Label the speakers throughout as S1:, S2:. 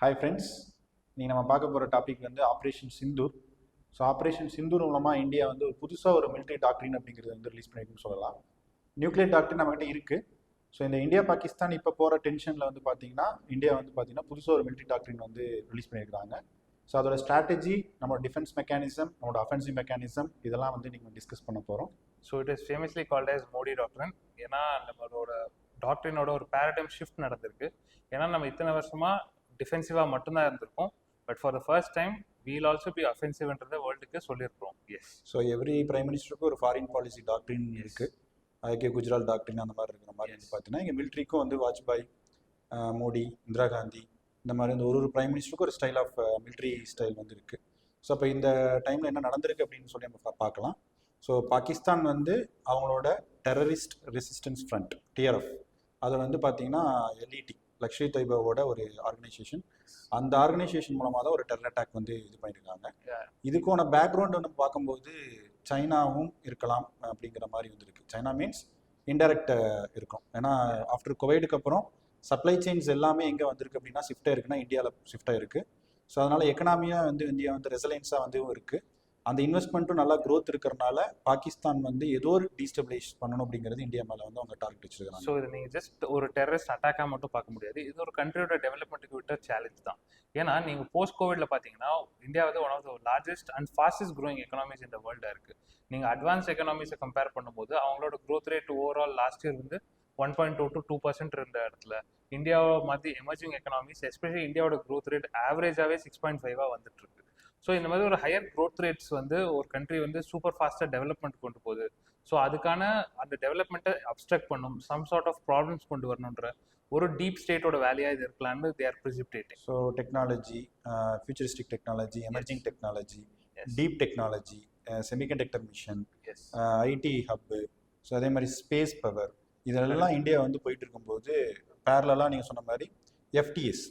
S1: Hi friends, நீங்கள் நம்ம பார்க்க போகிற டாபிக் வந்து operation Sindoor. So operation Sindoor மூலமாக இந்தியா வந்து ஒரு புதுசாக ஒரு மிலிட்ரி டாக்டரின் அப்படிங்கிறது வந்து ரிலீஸ் பண்ணியிருக்குன்னு சொல்லலாம். நியூக்ளியர் டாக்டரின் நம்மகிட்ட இருக்குது. ஸோ இந்த இந்தியா பாகிஸ்தான் இப்போ போகிற டென்ஷனில் வந்து பார்த்தீங்கன்னா இந்தியா வந்து பார்த்தீங்கன்னா புதுசாக ஒரு மிலிட்ரி டாக்டரின் வந்து ரிலீஸ் பண்ணியிருக்காங்க. ஸோ அதோட ஸ்ட்ராட்டஜி, நம்மளோட டிஃபென்ஸ் மெக்கானிசம், நம்மளோட அஃபென்சிவ் மெக்கானிசம் இதெல்லாம் வந்து நீங்கள் டிஸ்கஸ் பண்ண போகிறோம்.
S2: So it is famously called as Modi doctrine. ஏன்னா நம்மளோட டாக்டரினோட ஒரு பேரடைம் ஷிஃப்ட் நடந்திருக்கு. ஏன்னா நம்ம இத்தனை வருஷமாக டிஃபென்சிவாக மட்டும்தான் இருந்திருக்கோம். But for the first time we'll also be அஃபென்சிவ்ன்றதை வேர்ல்டுக்கு சொல்லியிருக்கிறோம். எஸ்.
S1: ஸோ எவ்ரி பிரைம் மினிஸ்டருக்கு ஒரு ஃபாரின் பாலிசி டாக்டரின் இருக்குது. அதுக்கே குஜராத் டாக்டரின் அந்த மாதிரி இருக்கிற மாதிரி வந்து பார்த்தீங்கன்னா இங்கே மிலிட்ரிக்கும் வந்து வாஜ்பாய், மோடி, இந்திரா காந்தி இந்த மாதிரி வந்து ஒரு பிரைம் மினிஸ்டருக்கும் ஒரு ஸ்டைல் ஆஃப் மிலிட்ரி ஸ்டைல் வந்து இருக்குது. ஸோ அப்போ இந்த டைமில் என்ன நடந்திருக்கு அப்படின்னு சொல்லி நம்ம பார்க்கலாம். ஸோ பாகிஸ்தான் வந்து அவங்களோட டெரரிஸ்ட் ரெசிஸ்டன்ஸ் ஃப்ரண்ட் டிஆர்எஃப் அதை வந்து பார்த்தீங்கன்னா எல்இடி லக்ஷ்மி தொய்பாவோட ஒரு ஆர்கனைசேஷன், அந்த ஆர்கனைசேஷன் மூலமாக தான் ஒரு டெரர் அட்டாக் வந்து இது பண்ணியிருக்காங்க. இதுக்கான பேக்ரவுண்ட் வந்து பார்க்கும்போது சைனாவும் இருக்கலாம் அப்படிங்கிற மாதிரி வந்துருக்கு. சைனா மீன்ஸ் இன்டைரக்ட் இருக்கும். ஏன்னா ஆஃப்டர் கோவிடுக்கு அப்புறம் சப்ளை செயின்ஸ் எல்லாமே எங்கே வந்திருக்கு அப்படின்னா ஷிஃப்ட் ஆயிருக்குன்னா இந்தியாவில் ஷிஃப்ட் ஆயிருக்கு. ஸோ அதனால் எக்கனாமியாக வந்து இந்தியா வந்து ரெசிலியன்ஸாக வந்து இருக்குது. அந்த இன்வெஸ்ட்மெண்ட்டும் நல்லா க்ரோத் இருக்கிறனால பாகிஸ்தான் வந்து ஏதோ ஒரு டீஸ்டபிளைஸ் பண்ணணும் அப்படிங்கிறது இந்தியா மேலே வந்து அவங்க டார்கெட் வச்சிருக்காங்க.
S2: ஸோ இது நீங்கள் ஜஸ்ட் ஒரு டெரரிஸ்ட் அட்டாக்காக மட்டும் பார்க்க முடியாது. இது ஒரு கண்ட்ரியோட டெவலப்மெண்ட்டுக்கு விட்ட சேலஞ்ச் தான். ஏன்னா நீங்கள் போஸ்ட் கோவிட்ல பார்த்தீங்கன்னா இந்தியா வந்து one of the largest and fastest growing economies இந்த வேர்ல்டாக இருக்குது. நீங்கள் அட்வான்ஸ் எக்கனாமிஸை கம்பேர் பண்ணும்போது அவங்களோட growth rate overall last year வந்து 1.2 to 2% இருந்த இடத்துல இந்தியாவை மாதிரி எமர்ஜிங் எக்கனாமிஸ் எஸ்பெஷலி இந்தியாவோட க்ரோத் ரேட் ஆவரேஜாகவே 6.5 வந்துட்டு இருக்கு. ஸோ இந்த மாதிரி ஒரு ஹையர் க்ரோத் ரேட்ஸ் வந்து ஒரு கண்ட்ரி வந்து சூப்பர் ஃபாஸ்ட்டாக டெவலப்மெண்ட் கொண்டு போகுது. ஸோ அதுக்கான அந்த டெவலப்மெண்ட்டை அப்ஸ்ட்ரக்ட் பண்ணும், சம் சார்ட் ஆஃப் ப்ராப்ளம்ஸ் கொண்டு வரணுன்ற ஒரு டீப் ஸ்டேட்டோட வேலையாக இது இருக்கலான்னு they are precipitating.
S1: So technology, futuristic technology, emerging technology, deep technology, semiconductor mission, IT hub, so அதே மாதிரி ஸ்பேஸ் பவர், இதெல்லாம் இந்தியா வந்து போயிட்டு இருக்கும்போது பேரலாக நீங்கள் சொன்ன மாதிரி எஃப்டிஎஸ்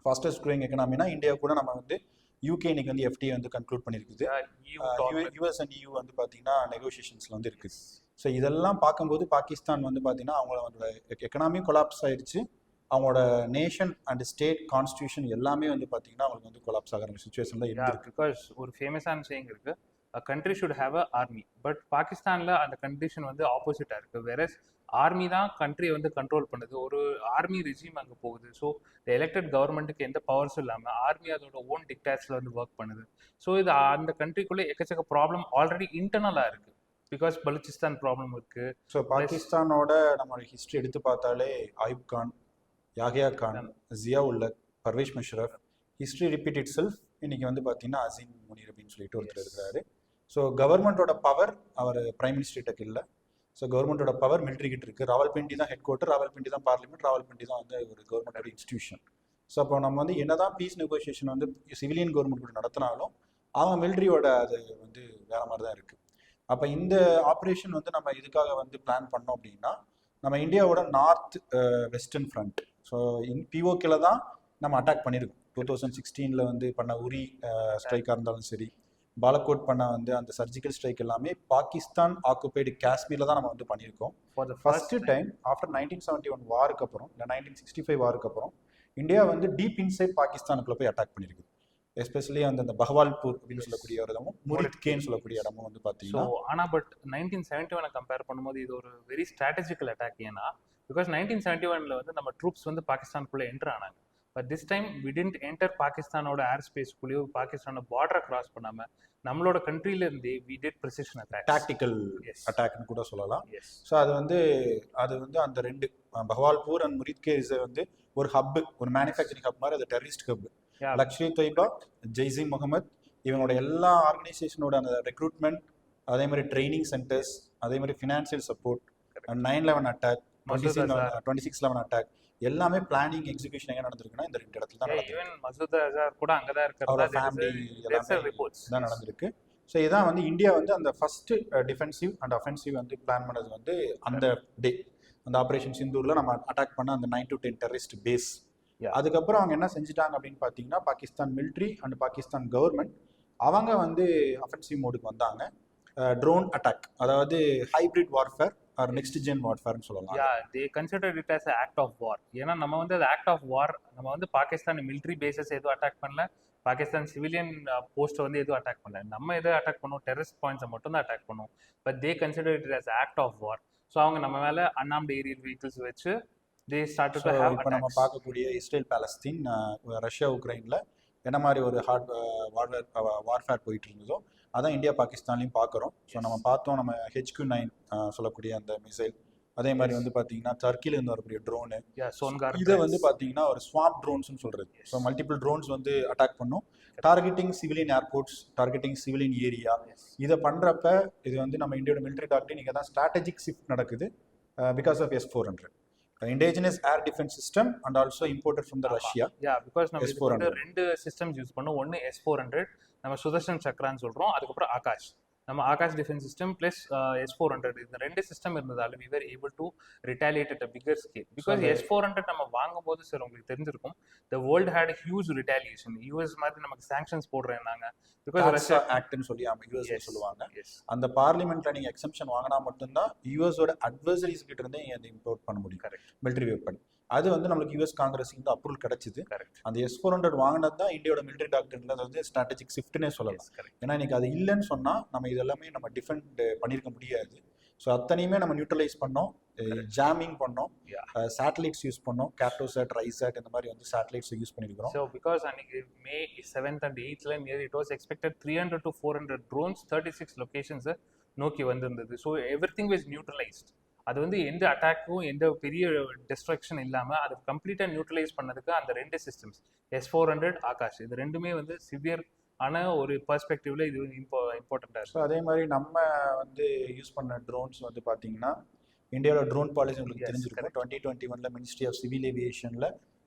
S1: ஃபாஸ்டஸ்ட் க்ரோயிங் எக்கனாமினா இந்தியா கூட நம்ம வந்து யூகே இன்னைக்கு வந்து எஃப்டிஏ வந்து கன்க்ளூட் பண்ணியிருக்குது. யூஎஸ் அண்ட் யூ வந்து பார்த்தீங்கன்னா நெகோசியேஷன்ஸில் வந்து இருக்குது. ஸோ இதெல்லாம் பார்க்கும்போது பாகிஸ்தான் வந்து பார்த்தீங்கன்னா அவங்களோட எக்கனாமி கொலாப்ஸ் ஆயிடுச்சு. அவங்களோட நேஷன் அண்ட் ஸ்டேட் கான்ஸ்டியூஷன் எல்லாமே வந்து பார்த்தீங்கன்னா அவங்களுக்கு வந்து கொலாப்ஸ் ஆகிற சுச்சுவேஷன் தான் இருக்குது.
S2: பிகாஸ் ஒரு ஃபேமஸான சேயிங் இருக்குது, a country should have a army. But பாகிஸ்தானில் அந்த கண்டிஷன் வந்து ஆப்போசிட்டாக இருக்குது. வேறஸ் ஆர்மி தான் கண்ட்ரியை வந்து கண்ட்ரோல் பண்ணுது. ஒரு ஆர்மி ரெஜிம் அங்கே போகுது. ஸோ எலெக்டட் கவர்மெண்ட்டுக்கு எந்த பவர்ஸும் இல்லாமல் ஆர்மி அதோட ஓன் டிக்டாட்ஸில் வந்து ஒர்க் பண்ணுது. ஸோ இது அந்த கண்ட்ரிக்குள்ளே எக்கச்சக்க ப்ராப்ளம் ஆல்ரெடி இன்டர்னலாக இருக்குது. பிகாஸ் பலுச்சிஸ்தான் ப்ராப்ளம் இருக்குது.
S1: ஸோ பாகிஸ்தானோட நம்ம ஹிஸ்ட்ரி எடுத்து பார்த்தாலே Ayub Khan, Yahya Khan, Zia ul Haq, Pervez Musharraf, history repeat itself. இன்னைக்கு வந்து பார்த்தீங்கன்னா அசீம் முனீர் அப்படின்னு சொல்லிட்டு ஒருத்தர் இருக்கிறாரு. ஸோ கவர்மெண்ட்டோட பவர் அவர் பிரைம் மினிஸ்டர்கிட்ட இல்லை. ஸோ கவர்மெண்ட்டோட பவர் மிலிட்ரி கிட்ட இருக்குது. ராவல்பிண்டி தான் ஹெட் குவார்ட்டர், ராவல்பிண்டி தான் பார்லிமெண்ட், ராவல்பிண்டி தான் வந்து ஒரு கவர்மெண்டோட இன்ஸ்டியூஷன். ஸோ அப்போ நம்ம வந்து என்னதான் பீஸ் நெகோசியேஷன் வந்து சிவிலியன் கவர்மெண்ட் கூட நடத்தினாலும் அவங்க மிலிட்ரியோட அது வந்து வேற மாதிரி தான் இருக்குது. அப்போ இந்த ஆப்ரேஷன் வந்து நம்ம இதுக்காக வந்து பிளான் பண்ணோம் அப்படின்னா நம்ம இந்தியாவோட நார்த் வெஸ்டர்ன் ஃப்ரண்ட், ஸோ பிஓகேல தான் நம்ம அட்டாக் பண்ணியிருக்கோம். 2016 வந்து பண்ண உரி ஸ்ட்ரைக்காக இருந்தாலும் சரி, பாலக்கோட் பண்ண வந்து அந்த சர்ஜிக்கல் ஸ்ட்ரைக் எல்லாமே பாகிஸ்தான் ஆக்குபைடு காஷ்மீரில் தான் நம்ம வந்து பண்ணியிருக்கோம். For the first time after 1971 வாருக்கு அப்புறம் இல்லை 1965 வாருக்கு அப்புறம் இந்தியா வந்து டீப் இன்சைட் பாகிஸ்தானுக்குள்ள போய் அட்டாக் பண்ணியிருக்கு. எஸ்பெஷலி அந்த பஹவால்பூர் அப்படின்னு சொல்லக்கூடிய ஒரு இடமும் முரித்கேன்னு சொல்லக்கூடிய இடமும் வந்து பார்த்தீங்கன்னா.
S2: ஆனால் பட் 1971 கம்பேர் பண்ணும்போது இது ஒரு வெரி ஸ்ட்ராட்டஜிக்கல் அட்டாக். ஏன்னா பிகாஸ் 1971 வந்து நம்ம ட்ரூப்ஸ் வந்து பாகிஸ்தானுக்குள்ளே என்ட்ரு ஆனாங்க. But this time we didn't enter பாகிஸ்தானோட ஏர் ஸ்பேஸ்க்குள்ளேயோ பாகிஸ்தானோட பார்டரை கிராஸ் பண்ணாமல் நம்மளோட கண்ட்ரிலேருந்தே we did precision attack,
S1: tactical அட்டாக்னு கூட சொல்லலாம். ஸோ அது வந்து அந்த ரெண்டு பஹவால்பூர் அண்ட் முரித்கேஸ் வந்து ஒரு ஹப், ஒரு மேனுஃபேக்சரிங் ஹப் மாதிரி, அது டெரரிஸ்ட் ஹப். லக்ஷ்மி தொய்பா, ஜெய்ஸ் இ முகமது இவங்களோட எல்லா ஆர்கனைசேஷனோட அந்த ரெக்ரூட்மெண்ட், அதே மாதிரி ட்ரைனிங் சென்டர்ஸ், அதே மாதிரி ஃபினான்ஷியல் சப்போர்ட், 9/11 அட்டாக், 26/11 அட்டாக் எல்லாமே பிளானிங் எக்ஸிகியூஷன் எங்க நடந்திருக்குன்னா இந்த ரெண்டு இடத்துல தான் நடந்திருக்கு.
S2: ஈவன் மசூத் அஸார் கூட அங்க தான் இருக்காரு.
S1: அவரோட ஃபேமிலி எல்லாமே தான் நடந்திருக்கு. ஸோ இதான் வந்து இந்தியா வந்து அந்த ஃபர்ஸ்ட் டிஃபென்சிவ் அண்ட் அஃபென்சிவ் வந்து பிளான் பண்ணது வந்து அந்த டே, அந்த ஆப்ரேஷன் சிந்தூர்ல நம்ம அட்டாக் பண்ண அந்த 9 to 10 டெரரிஸ்ட் பேஸ். அதுக்கப்புறம் அவங்க என்ன செஞ்சுட்டாங்க அப்படின்னு பார்த்தீங்கன்னா Pakistan military and Pakistan government அவங்க வந்து அஃபென்சிவ் மோடுக்கு வந்தாங்க. ட்ரோன் அட்டாக், அதாவது hybrid warfare or next gen வார்ஃபேர்னு சொல்லலாம்.
S2: Yeah they consider it as act of war. ஏன்னா நம்ம வந்து அது ஆக்ட் ஆஃப் வார், நம்ம வந்து பாகிஸ்தான் மிலிட்ரி பேசஸ் எதுவும் அட்டாக் பண்ணல, பாகிஸ்தான் சிவிலியன் போஸ்ட் வந்து எதுவும் அட்டாக் பண்ணல. நம்ம எதை அட்டாக் பண்ணோம், டெரரிஸ்ட் பாயிண்ட்ஸை மட்டும் தான் அட்டாக் பண்ணோம். But they consider it as act of war. So அவங்க நம்ம மேலே அன்ஆர்ம்டு ஏரியல் வெஹிக்கிள்ஸ் வச்சு தே ஸ்டார்ட் டு ஹேவ்
S1: இப்போ நம்ம பார்க்கக்கூடிய இஸ்ரேல் பாலஸ்தீன், ரஷ்யா உக்ரைனில் என்ன மாதிரி ஒரு வார்ஃபேர் போயிட்டு இருந்ததோ அதான் இந்தியா பாகிஸ்தான்லையும் பார்க்குறோம். ஸோ நம்ம பார்த்தோம், நம்ம HQ-9 சொல்லக்கூடிய அந்த மிசைல், அதே மாதிரி வந்து பார்த்தீங்கன்னா டர்க்கிலேருந்து வரக்கூடிய ட்ரோனு, இதை வந்து பார்த்தீங்கன்னா ஒரு ஸ்வாப் ட்ரோன்ஸ்னு சொல்கிறது. ஸோ மல்டிபிள் ட்ரோன்ஸ் வந்து அட்டாக் பண்ணும், targeting civilian airports, targeting civilian area. இதை பண்ணுறப்ப இது வந்து நம்ம இந்தியோட மிலிட்டரி டாக்டரின் இங்கே தான் ஸ்ட்ராட்டஜிக் ஷிஃப்ட் நடக்குது because of S-400 indigenous air defense system and also imported from the Russia.
S2: Yeah, because நம்ம
S1: S-400
S2: ரெண்டு சிஸ்டம்ஸ் யூஸ் பண்ணோம். ஒன்று S-400, நம்ம சுதர்ஷன் சக்ரான்னு சொல்கிறோம், அதுக்கப்புறம் ஆகாஷ், நம்ம Akash defence system plus S-400. இந்த ரெண்டு சிஸ்டம் இருந்ததால we were able to retaliate at a bigger scale. Because S-400 நம்ம வாங்கும்போது சார் உங்களுக்கு தெரிஞ்சிருக்கும், the world had a huge retaliation. US மாதிரி நமக்கு சாங்ஷன்ஸ் போடுறேன்னாங்க. பிகாஸ் ரஷ்யா
S1: ஆக்ட்னு சொல்லி யூஎஸ் சொல்லுவாங்க. அந்த பார்லிமெண்ட்ல நீங்க எக்ஸம்ஷன் வாங்கினா மட்டும்தான் யூஎஸோட அட்வைசரிஸ் கிட்ட இருந்து அதை இம்போர்ட் பண்ண முடியும், மிலிட்டரி வெப்பன். அது வந்து நம்மளுக்கு யூஎஸ் காங்கிரஸ் வந்து அப்ரூவல் கிடைச்சிது. அந்த S-400 வாங்கினது தான் இந்தியோட மிலிட்டரி டாக்டர்ல வந்து ஸ்ட்ராட்டஜிக் ஷிஃப்ட்னே சொல்லலாம். ஏன்னா இன்னைக்கு அது இல்லைன்னு சொன்னா நம்ம இதெல்லாமே நம்ம டிஃபெண்ட் பண்ணியிருக்க முடியாது. ஸோ அத்தனையுமே நம்ம நியூட்ரலைஸ் பண்ணோம், ஜாமிங் பண்ணோம், சேட்டலைட்ஸ் யூஸ் பண்ணோம், கேப்டோசாட், ரைசாட் இந்த மாதிரி வந்து சேட்டலைட்ஸ் யூஸ் பண்ணியிருக்கிறோம்.
S2: ஸோ பிகாஸ் அன்னைக்கு May 7th and 8th near it was expected 300 to 400 drones 36 லொகேஷன்ஸை நோக்கி வந்திருந்தது. So every thing was neutralised. அது வந்து எந்த அட்டாக்கும் எந்த பெரிய டிஸ்ட்ரக்ஷன் இல்லாமல் அது கம்ப்ளீட்டாக நியூட்ரலைஸ் பண்ணதுக்கு அந்த ரெண்டு சிஸ்டம்ஸ் S-400, ஆகாஷ், இது ரெண்டுமே வந்து சிவியர் ஆன ஒரு பெர்ஸ்பெக்டிவ்ல இது இம்பார்ட்டண்ட்டாக இருக்கும்.
S1: ஸோ அதே மாதிரி நம்ம வந்து யூஸ் பண்ண ட்ரோன்ஸ் வந்து பார்த்தீங்கன்னா இந்தியாவோட ட்ரோன் பாலிசி உங்களுக்கு தெரிஞ்சிருக்கும். 2021 மினிஸ்ட்ரி ஆஃப் சிவில் ஏவியேஷனில்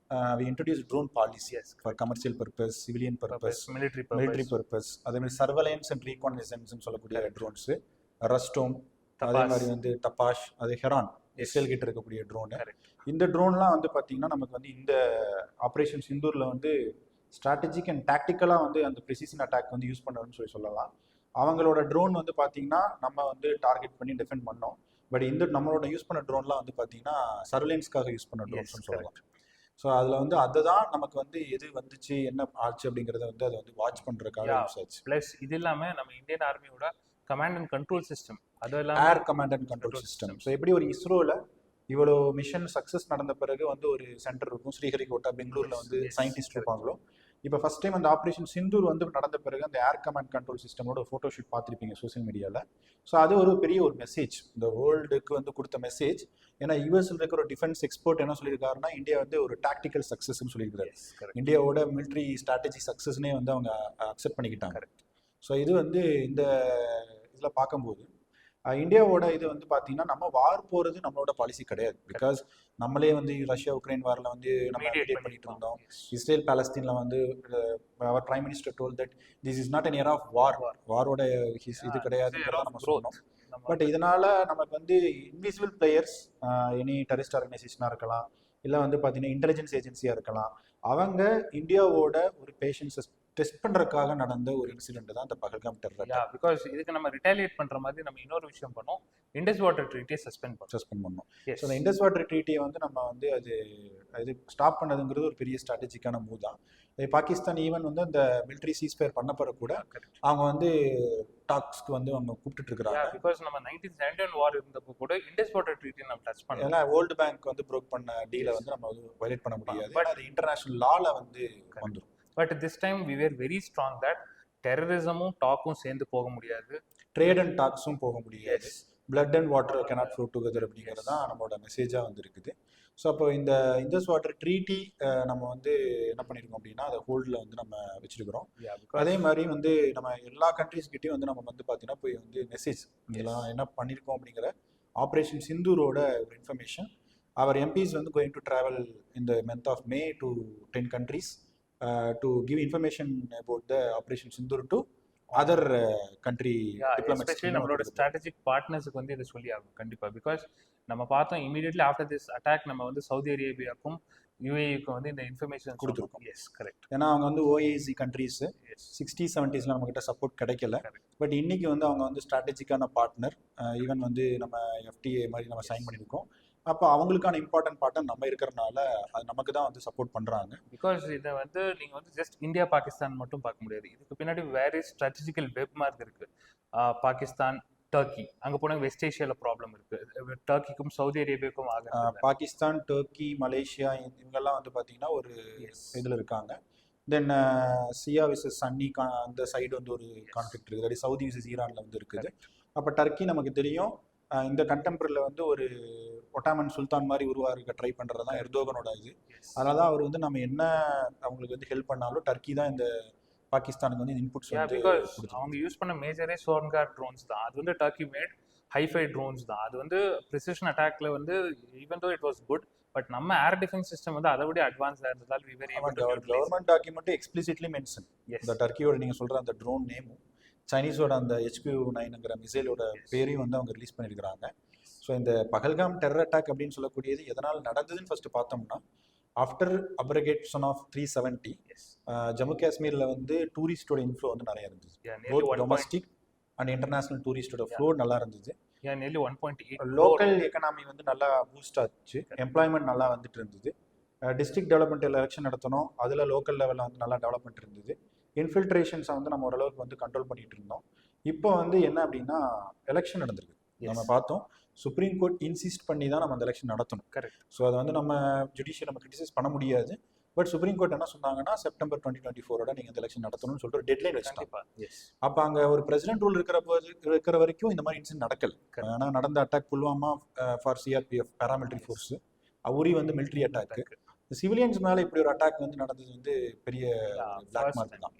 S1: we introduced drone policies for commercial purpose, civilian purpose, military purpose. அதே மாதிரி சர்வேலன்ஸ் அண்ட் ரீகான்னைசன்ஸ் சொல்லக்கூடிய ட்ரோன்ஸ், ரஸ்டோம், அதே மாதிரி வந்து டபாஷ், அது ஹெரான் எஸ்எல் கிட்ட இருக்கக்கூடிய ட்ரோனு. இந்த ட்ரோன்லாம் வந்து பார்த்தீங்கன்னா நமக்கு வந்து இந்த ஆப்ரேஷன் சிந்தூரில் வந்து ஸ்ட்ராட்டஜிக் அண்ட் டாக்டிக்கலாக வந்து அந்த ப்ரிசிஷன் அட்டாக் வந்து யூஸ் பண்ணுறதுன்னு சொல்லலாம். அவங்களோட ட்ரோன் வந்து பார்த்தீங்கன்னா நம்ம வந்து டார்கெட் பண்ணி டிஃபெண்ட் பண்ணோம். பட் இந்த நம்மளோட யூஸ் பண்ண ட்ரோன்லாம் வந்து பார்த்தீங்கன்னா சர்வேலன்ஸ்க்காக யூஸ் பண்ண ட்ரோன்ஸ்னு சொல்லலாம். ஸோ அதில் வந்து அதுதான் நமக்கு வந்து எது வந்துச்சு என்ன ஆச்சு அப்படிங்கிறத வந்து அதை வந்து வாட்ச் பண்ணுறதுக்காக யூஸ் ஆச்சு.
S2: ப்ளஸ் இது இல்லாமல் நம்ம இந்தியன் ஆர்மியோட கமாண்ட் அண்ட் கண்ட்ரோல் சிஸ்டம், அது எல்லாம்
S1: air command and control system. So எப்படி ஒரு இஸ்ரோவில் இவ்வளோ மிஷன் சக்ஸஸ் நடந்த பிறகு வந்து ஒரு சென்டர் இருக்கும், ஸ்ரீஹரிகோட்டா பெங்களூரில் வந்து சயின்டிஸ்ட் இருப்பாங்களோ, இப்போ ஃபர்ஸ்ட் டைம் அந்த ஆப்ரேஷன் சிந்தூர் வந்து நடந்த பிறகு அந்த ஏர் கமாண்ட் கண்ட்ரோல் சிஸ்டமோட ஃபோட்டோ ஷூட் பார்த்துருப்பீங்க சோசியல் மீடியாவில். ஸோ அது ஒரு பெரிய ஒரு மெசேஜ், இந்த வேர்ல்டுக்கு வந்து கொடுத்த மெசேஜ். ஏன்னா யூஎஸ்ல இருக்கிற ஒரு டிஃபென்ஸ் எக்ஸ்போர்ட் என்ன சொல்லியிருக்காருன்னா, இந்தியா வந்து ஒரு டாக்டிக்கல் சக்ஸஸ்ன்னு சொல்லியிருக்காரு. இந்தியாவோட மிலிட்ரி ஸ்ட்ராட்டஜி சக்ஸஸ்னே வந்து அவங்க அக்செப்ட் பண்ணிக்கிட்டாங்க. ஸோ இது வந்து இந்த இதில் பார்க்கும்போது இந்தியாவோட இது வந்து பார்த்தீங்கன்னா நம்ம வார் போகிறது நம்மளோட பாலிசி கிடையாது. பிகாஸ் நம்மளே வந்து ரஷ்யா உக்ரைன் வாரில் வந்து நம்ம மீடியேட் பண்ணிட்டு இருந்தோம். இஸ்ரேல் பாலஸ்தீனில் வந்து அவர் prime minister told that this is not an era of வாரோட இது கிடையாதுங்கிறத நம்ம சொல்லணும். பட் இதனால நமக்கு வந்து இன்விசிபிள் பிளேயர்ஸ், எனி டெரரிஸ்ட் ஆர்கனைசேஷனாக இருக்கலாம், இல்லை வந்து பார்த்தீங்கன்னா இன்டெலிஜென்ஸ் ஏஜென்சியாக இருக்கலாம், அவங்க இந்தியாவோட ஒரு பேஷன்ஸை டெஸ்ட் பண்றதுக்காக நடந்த ஒரு இன்சிடென்ட் தான் இந்த பஹல்காம் டெரர் அட்டாக்.
S2: பிகாஸ் இதுக்கு நம்ம ரிட்டாலியேட் பண்ற மாதிரி நம்ம இன்னொரு விஷயம் பண்ணோம், இண்டஸ் வாட்டர் ட்ரீட்டியை சஸ்பெண்ட் பண்ணோம்.
S1: ஸோ இந்த இண்டஸ் வாட்டர் ட்ரீட்டியை வந்து நம்ம வந்து அது ஸ்டாப் பண்ணதுங்கிறது ஒரு பெரிய ஸ்ட்ராட்டஜிக்கான மூவ் தான். பாகிஸ்தான் ஈவன் வந்து அந்த மிலிட்ரி சீஸ்ஃபயர் பண்ண பிறகு கூட அவங்க வந்து டாக்ஸ்க்கு வந்து அவங்க கூப்பிட்டு இருக்காங்க.
S2: பிகாஸ் நம்ம 1971 வார் இருந்தப்போ கூட இண்டஸ் வாட்டர் ட்ரீட்டி நம்ம டச் பண்ணல.
S1: ஏன்னா வேர்ல்டு பேங்க் வந்து ப்ரோக் பண்ண டீலை வந்து நம்ம வயலேட் பண்ண முடியாது, பட் அது இன்டர்நேஷனல் லால வந்து வந்துடும்.
S2: But this time we were very strong that டெரரிசமும் டாக்கும் சேர்ந்து போக முடியாது,
S1: ட்ரேட் அண்ட் டாக்ஸும் போக முடியாது, blood and water cannot flow together அப்படிங்கிறது தான் நம்மளோட மெசேஜாக வந்து இருக்குது. ஸோ அப்போ இந்த இண்டஸ் வாட்டர் ட்ரீட்டி நம்ம வந்து என்ன பண்ணியிருக்கோம் அப்படின்னா அதை ஹோல்டில் வந்து நம்ம வச்சிருக்கிறோம். அதே மாதிரி வந்து நம்ம எல்லா கண்ட்ரீஸ்கிட்டையும் வந்து நம்ம வந்து பார்த்தீங்கன்னா போய் வந்து மெசேஜ் இதெல்லாம் என்ன பண்ணியிருக்கோம் அப்படிங்கிற ஆப்ரேஷன் சிந்தூரோட ஒரு இன்ஃபர்மேஷன். அவர் எம்பிஸ் வந்து கோயிங் டு ட்ராவல் இந்த month of May to 10 countries to give information about the Operation Sindoor to other country diplomats.
S2: Especially நம்மளோட ஸ்ட்ராட்டஜிக் பார்ட்னர்ஸ்க்கு வந்து இதை சொல்லி ஆகும் கண்டிப்பாக. பிகாஸ் நம்ம பார்த்தோம் இமீடியட்லி ஆஃப்டர் திஸ் அட்டாக் நம்ம வந்து சவுதி அரேபியாவுக்கும் யூஏஇக்கு வந்து இந்த இன்ஃபர்மேஷன்
S1: கொடுத்துருக்கோம்.
S2: Yes correct.
S1: ஏன்னா அவங்க வந்து ஓஏசி கண்ட்ரீஸ் 60s 70s நம்மகிட்ட சப்போர்ட் கிடைக்கல. பட் இன்னைக்கு வந்து அவங்க வந்து ஸ்ட்ராட்டஜிக்கான பார்ட்னர். ஈவன் வந்து நம்ம எஃப்டிஏ மாதிரி நம்ம சைன் பண்ணியிருக்கோம். அப்போ அவங்களுக்கான இம்பார்ட்டன்ட் பார்ட்னர் நம்ம இருக்கிறனால அது நமக்கு தான் வந்து சப்போர்ட் பண்ணுறாங்க.
S2: பிகாஸ் இதை வந்து நீங்கள் வந்து ஜஸ்ட் இந்தியா பாகிஸ்தான் மட்டும் பார்க்க முடியாது. இதுக்கு பின்னாடி வேற ஸ்ட்ராட்டஜிக்கல் வெப் மார்க் இருக்கு. பாகிஸ்தான், டர்க்கி, அங்கே போனால் வெஸ்ட் ஏஷியாவில் ப்ராப்ளம் இருக்கு. டர்க்கிக்கும் சவுதி அரேபியாவுக்கும்
S1: பாகிஸ்தான், டர்க்கி, மலேசியா இவங்கெல்லாம் வந்து பார்த்தீங்கன்னா ஒரு இதில் இருக்காங்க. தென் சியா விசஸ் சன்னி அந்த சைடு வந்து ஒரு கான்ஃப்ளிக்ட் இருக்குது. அதாவது சவுதி விசஸ் ஈரானில் வந்து இருக்குது. அப்போ டர்க்கி நமக்கு தெரியும் இந்த கண்டெம்பரரியில் வந்து ஒரு ஒட்டாமன் சுல்தான் மாதிரி உருவாக்க ட்ரை பண்ணுறது தான் எர்தோகனோட இது. அதனால தான் அவர் வந்து நம்ம என்ன அவங்களுக்கு வந்து ஹெல்ப் பண்ணாலும் டர்க்கி தான் இந்த பாகிஸ்தானுக்கு வந்து இன்புட்ஸ் வந்து
S2: அவங்க யூஸ் பண்ண மேஜரே சோர்ன்கார் ட்ரோன்ஸ் தான். அது வந்து டர்க்கி மேட் ஹைஃபை ட்ரோன்ஸ் தான். அது வந்து ப்ரிசிஷன் அட்டாக்ல வந்து even though it was good, but நம்ம ஏர் டிஃபென்ஸ் சிஸ்டம் வந்து அதை விட அட்வான்ஸாக இருந்ததால் we were able to
S1: government document explicitly mention இந்த டர்க்கியோட நீங்கள் சொல்கிற அந்த ட்ரோன் நேமும் சைனீஸோட அந்த HQ-9ங்கிற மிசைலோட பேரையும் வந்து அவங்க ரிலீஸ் பண்ணியிருக்கிறாங்க. ஸோ இந்த பகல்காம் டெரர் அட்டாக் அப்படின்னு சொல்லக்கூடியது எதனால் நடந்ததுன்னு ஃபர்ஸ்ட் பார்த்தோம்னா, ஆஃப்டர் அப்ரகேஷன் ஆஃப் 370 ஜம்மு காஷ்மீரில் வந்து டூரிஸ்டோட இன்ஃப்ளோ வந்து நிறைய இருந்தது. டொமஸ்டிக் அண்ட் இன்டர்நேஷனல் டூரிஸ்டோட ஃப்ளோ நல்லா இருந்தது. லோக்கல் எக்கனாமி வந்து நல்லா பூஸ்ட் ஆச்சு. எம்ப்ளாய்மெண்ட் நல்லா வந்துட்டு இருந்தது. டிஸ்ட்ரிக்ட் டெவலப்மெண்ட் எலெக்ஷன் நடத்தணும், அதில் லோக்கல் லெவலில் வந்து நல்லா டெவலப்மெண்ட் இருந்தது. இன்ஃபில்ட்ரேஷன்ஸை வந்து நம்ம ஓரளவுக்கு வந்து கண்ட்ரோல் பண்ணிட்டு இருந்தோம். இப்போ வந்து என்ன அப்படின்னா எலெக்ஷன் நடந்திருக்கு. நம்ம பார்த்தோம் சுப்ரீம் கோர்ட் இன்சிஸ்ட் பண்ணி தான் நம்ம அந்த எலெக்ஷன் நடத்தணும்.
S2: கரெக்ட்.
S1: ஸோ அதை வந்து நம்ம ஜுடிஷியல் நம்ம கிரிட்டிசைஸ் பண்ண முடியாது. பட் சுப்ரீம் கோர்ட் என்ன சொன்னாங்கன்னா செப்டம்பர் 2024 நீங்கள் இந்த எலெக்ஷன் நடத்தணும்னு சொல்லிட்டு ஒரு டெட்லைன் வச்சுட்டாங்க. அப்போ அங்கே ஒரு பிரசிடென்ட் ரூல் இருக்கிற வரைக்கும் இந்த மாதிரி இன்சிடென்ட் நடக்கல. ஏன்னா நடந்த attack Pulwama for CRPF paramilitary force, அவுரி வந்து மிலிட்ரி அட்டாக்கு. சிவிலியன்ஸ் மேலே இப்படி ஒரு அட்டாக் வந்து நடந்தது வந்து பெரிய பிளாக் மார்க் தான்.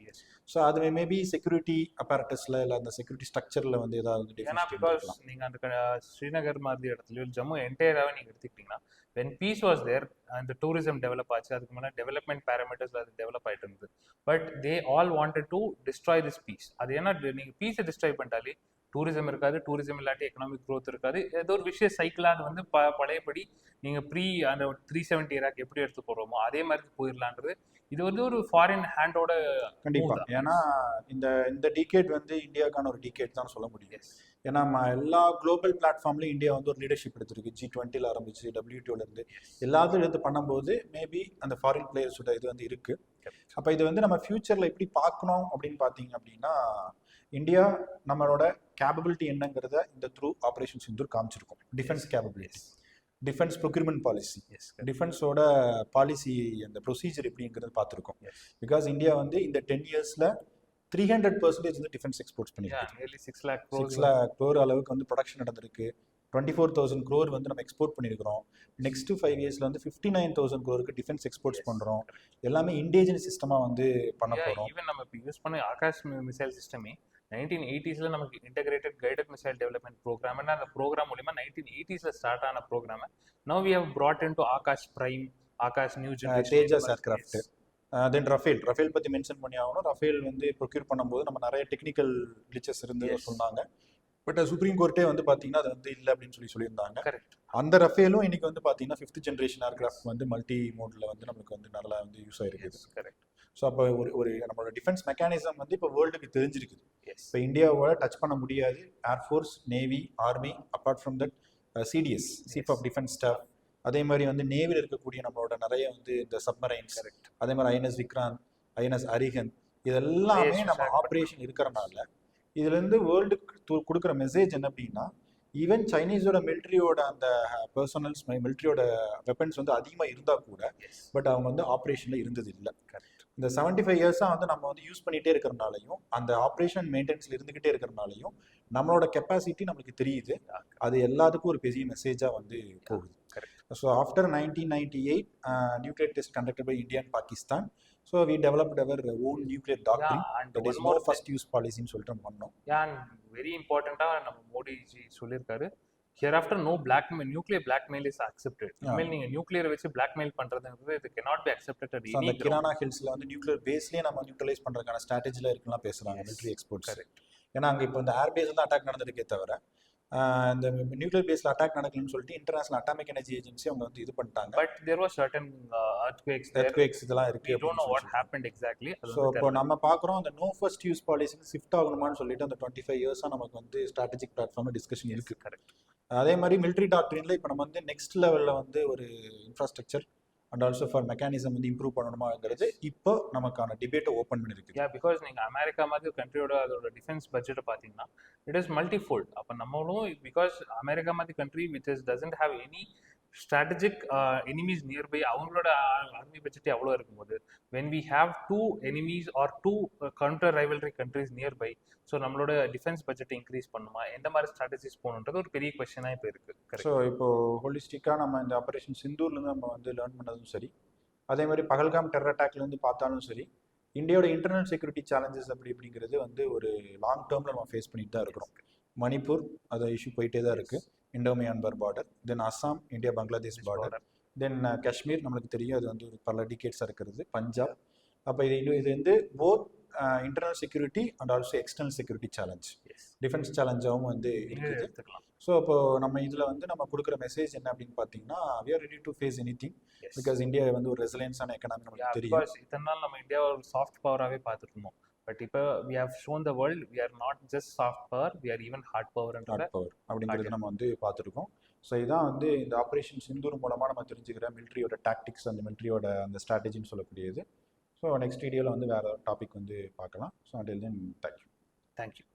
S1: ஸோ அது மேபி செக்யூரிட்டி அப்பேரட்டஸில் இல்லை அந்த செக்யூரிட்டி ஸ்ட்ரக்சரில் வந்து ஏதாவது
S2: ஏன்னா பிகாஸ் நீங்கள் அந்த ஸ்ரீநகர் மாதிரி இடத்துலையோ ஜம்மு என்டையராகவே நீங்கள் எடுத்துக்கிட்டிங்கன்னா when peace was there and the tourism develop ஆச்சு, அதுக்கு முன்னாடி டெவலப்மெண்ட் பேராமீட்டர்ஸ் அது டெவலப் ஆகிட்டு இருந்தது. But they all wanted to destroy this peace. அது ஏன்னா நீங்கள் பீஸை டிஸ்ட்ராய் பண்ணிட்டாலே டூரிசம் இருக்காது, டூரிசம் இல்லாட்டி எக்கனாமிக் க்ரோத் இருக்காது. ஏதோ ஒரு விஷய சைக்கிளாக அது வந்து பழையபடி நீங்கள் அந்த 370 இராக் எப்படி எடுத்து போகிறோமோ அதே மாதிரி போயிடலான்றது. இது வந்து ஒரு ஃபாரின் ஹேண்டோட
S1: கண்டிப்பாக. ஏன்னா இந்த டிகேட் வந்து இந்தியாவுக்கான ஒரு டிகேட் தான் சொல்ல முடியும். ஏன்னா எல்லா குளோபல் பிளாட்ஃபார்ம்லையும் இந்தியா வந்து ஒரு லீடர்ஷிப் எடுத்திருக்கு. G20 ஆரம்பிச்சு WTOலேருந்து எல்லாத்தையும் எடுத்து பண்ணும்போது மேபி அந்த ஃபாரின் பிளேயர்ஸோட இது வந்து இருக்கு. அப்போ இது வந்து நம்ம ஃபியூச்சரில் எப்படி பார்க்கணும் அப்படின்னு பார்த்தீங்க அப்படின்னா, இந்தியா நம்மளோட கேப்பபிலிட்டி என்னங்கிறத இந்த த்ரூ ஆப்ரேஷன் சிந்தூர் காமிச்சிருக்கோம். Defence capability, defence procurement policy, டிஃபென்ஸோட பாலிசி அந்த ப்ரொசீஜர் எப்படிங்கிறது பார்த்துருக்கோம். பிகாஸ் இந்தியா வந்து இந்த 10 இயர்ஸில் 300% வந்து டிஃபென்ஸ் எக்ஸ்போர்ட்ஸ் பண்ணியிருக்கோம்.
S2: 6 lakh
S1: crore அளவுக்கு வந்து ப்ரொடக்ஷன் நடந்திருக்கு. 24,000 crore வந்து நம்ம எக்ஸ்போர்ட் பண்ணியிருக்கிறோம். நெக்ஸ்ட் 5 இயர்ஸில் வந்து 59,000 crore டிஃபென்ஸ் எக்ஸ்போர்ட்ஸ் பண்ணுறோம். எல்லாமே இண்டிஜினஸ் சிஸ்டமாக வந்து பண்ண போகிறோம்.
S2: ஈவன் நம்ம இப்போ யூஸ் பண்ண ஆகாஷ் மிசைல் சிஸ்டமே 1980s நமக்கு integrated guided missile development programme. அந்த ப்ரோக்ராம் மூலிமா 1980s ஸ்டார்ட் ஆன programme now we have brought into Akash prime, Akash new generation,
S1: Tejas aircraft. Then Rafale பற்றி மென்ஷன் பண்ணி ஆகணும். ரஃபேல் வந்து ப்ரொக்யூர் பண்ணும்போது நம்ம நிறைய டெக்னிக்கல் கிளிச்சஸ் இருந்து சொன்னாங்க. பட் சுப்ரீம் கோர்ட்டே வந்து பார்த்தீங்கன்னா அது வந்து இல்லை அப்படின்னு சொல்லியிருந்தாங்க. அந்த ரஃபேலும் இன்னைக்கு வந்து பார்த்தீங்கன்னா 5th ஜென்ரேஷன் ஏர்கிராஃப்ட் வந்து மல்டி மோடில் வந்து நமக்கு வந்து நல்லா வந்து யூஸ் ஆகிருக்குது. ஸோ அப்போ ஒரு நம்மளோட டிஃபென்ஸ் மெக்கானிசம் வந்து இப்போ வேர்ல்டுக்கு தெரிஞ்சிருக்குது. இப்போ இந்தியாவோட டச் பண்ண முடியாது. Air force, navy, army, apart from that CDS, chief of defence staff, அதே மாதிரி வந்து நேவியில் இருக்கக்கூடிய நம்மளோட நிறைய வந்து இந்த சப்மரைன்ஸ், அதே மாதிரி INS விக்ராந்த், INS அரிஹந்த், இதெல்லாமே நம்ம ஆப்ரேஷன் இருக்கிறனால இதுலேருந்து வேர்ல்டுக்கு கொடுக்குற மெசேஜ் என்ன அப்படின்னா, ஈவன் சைனீஸோட மிலிட்ரியோட அந்த பர்சனல்ஸ், மிலிட்ரியோட வெப்பன்ஸ் வந்து அதிகமாக இருந்தால் கூட பட் அவங்க வந்து ஆப்ரேஷனில் இருந்தது இல்லை. இந்த 75 இயர்ஸாக வந்து நம்ம வந்து யூஸ் பண்ணிகிட்டே இருக்கிறனாலையும் அந்த ஆப்ரேஷன் மெயின்டெனன்ஸில் இருந்துக்கிட்டே இருக்கிறனாலையும் நம்மளோட கெப்பாசிட்டி நம்மளுக்கு தெரியுது. அது எல்லாத்துக்கும் ஒரு பெரிய மெசேஜாக வந்து போகுது. So after 1998 nuclear test conducted by India and Pakistan, so we developed our own nuclear doctrine. That is more first use policy ன்னு சொல்லிட்டு பண்ணோம்.
S2: வெரி இம்பார்ட்டண்ட்டாக நம்ம மோடிஜி சொல்லியிருக்காரு, hereafter no nuclear blackmail is accepted. இனிமேல் நீங்க நியூக்ளியர் வச்சு பிளாக்மெயில் பண்றதுங்கிறது இது cannot be accepted at any.
S1: அந்த கிரானா ஹில்ஸ்ல வந்து நியூக்ளியர் பேஸ்லயே நம்ம நியூட்ரலைஸ் பண்றதுக்கான ஸ்ட்ராட்டஜில இருக்குலாம் பேசுறாங்க மிலிட்டரி எக்ஸ்போர்ட்ஸ். ஏன்னா அங்க இப்போ இந்த ஏர் பேஸ் வந்து அட்டாக் நடந்திருக்கே தவிர இந்த நியூக்ளியர் பேஸ்ல அட்டாக் நடக்கலன்னு சொல்லிட்டு இன்டர்நேஷனல் அட்டாமிக் எனர்ஜி ஏஜென்சி அவங்க வந்து இது பண்ணிட்டாங்க.
S2: But there was certain earthquakes there.
S1: Earthquakes இதெல்லாம் இருக்கு.
S2: We don't know what happened exactly. அது
S1: ஸோ
S2: வந்து
S1: இப்போ நம்ம பார்க்குறோம் அந்த நோ ஃபர்ஸ்ட் யூஸ் பாலிசிக்கு ஷிஃப்ட் ஆகணுமான்னு சொல்லிட்டு அந்த 25 இயர்ஸாக நமக்கு வந்து ஸ்ட்ராட்டஜிக் பிளாட்ஃபார்மில் டிஸ்கஷன் இருக்கு.
S2: கரெக்ட்.
S1: அதே மாதிரி மிலிட்ரி டாக்டரின்ல இப்போ நம்ம வந்து நெக்ஸ்ட் லெவலில் வந்து ஒரு infrastructure and also for mechanism வந்து இம்ப்ரூவ் பண்ணணுமாங்கிறது இப்போ நமக்கான டிபேட்டை ஓப்பன் பண்ணிருக்கு.
S2: யா பிகாஸ் நீங்கள் அமெரிக்கா மாதிரி ஒரு கண்ட்ரியோட அதோட டிஃபென்ஸ் பட்ஜெட்டை பார்த்தீங்கன்னா இட் இஸ் மல்டிஃபோல்ட். அப்போ நம்மளும் பிகாஸ் அமெரிக்கா மாதிரி country which is doesn't have any strategic enemies nearby, அவங்களோட ஆர்மி பட்ஜெட் எவ்வளோ இருக்கும்போது when we have two enemies or two counter rivalry countries nearby, so நம்மளோட டிஃபென்ஸ் பட்ஜெட்டை இன்க்ரீஸ் பண்ணுமா, எந்த மாதிரி ஸ்ட்ராட்டஜிஸ் போகணுன்றது ஒரு பெரிய கொஸ்டினாக இப்போ இருக்குது.
S1: ஸோ இப்போ ஹோலிஸ்டிக்காக நம்ம இந்த ஆப்ரேஷன் சிந்தூர்லேருந்து நம்ம வந்து லேர்ன் பண்ணதும் சரி, அதே மாதிரி பகல்காம் டெரர் அட்டாக்லேருந்து பார்த்தாலும் சரி, இந்தியாவோட இன்டர்னல் செக்யூரிட்டி சேலஞ்சஸ் அப்படிங்கிறது வந்து ஒரு லாங் டேர்மில் நம்ம ஃபேஸ் பண்ணிட்டு தான் இருக்கிறோம். மணிப்பூர் அது இஷ்யூ போயிட்டே தான் இருக்குது, இண்டோ மியான்மர் பார்டர், தென் அஸ்ஸாம் இந்தியா பங்களாதேஷ் பார்டர், தென் காஷ்மீர் நம்மளுக்கு தெரியும் அது வந்து ஒரு பல டிகேட்ஸாக இருக்கிறது, பஞ்சாப். அப்போ இது வந்து both internal security and also external security challenge, defence சேலஞ்சாகவும் வந்து இருக்குது. ஸோ அப்போ நம்ம இதில் வந்து நம்ம கொடுக்குற மெசேஜ் என்ன அப்படின்னு பார்த்தீங்கன்னா, we are ready to face anything because India வந்து ஒரு ரெசிலியன்ஸான எக்கனாமி நமக்கு தெரியும்.
S2: இத்தனை நாள் நம்ம இந்தியாவை ஒரு சாஃப்ட் பவராகவே பார்த்துட்டு இருந்தோம். பட் இப்போ we have shown the world we are not just soft power, we are even hard power
S1: அப்படிங்கிறது நம்ம வந்து பார்த்துருக்கோம். ஸோ இதான் வந்து இந்த ஆப்ரேஷன் சிந்தூர் மூலமாக நம்ம தெரிஞ்சுக்கிற மிலிட்ரியோட டாக்டிக்ஸ், அந்த மிலிட்ரியோட அந்த ஸ்ட்ராட்டஜின்னு சொல்லக்கூடியது. ஸோ நெக்ஸ்ட் வீடியோவில் வந்து வேறு டாபிக் வந்து பார்க்கலாம். So until then, thank you.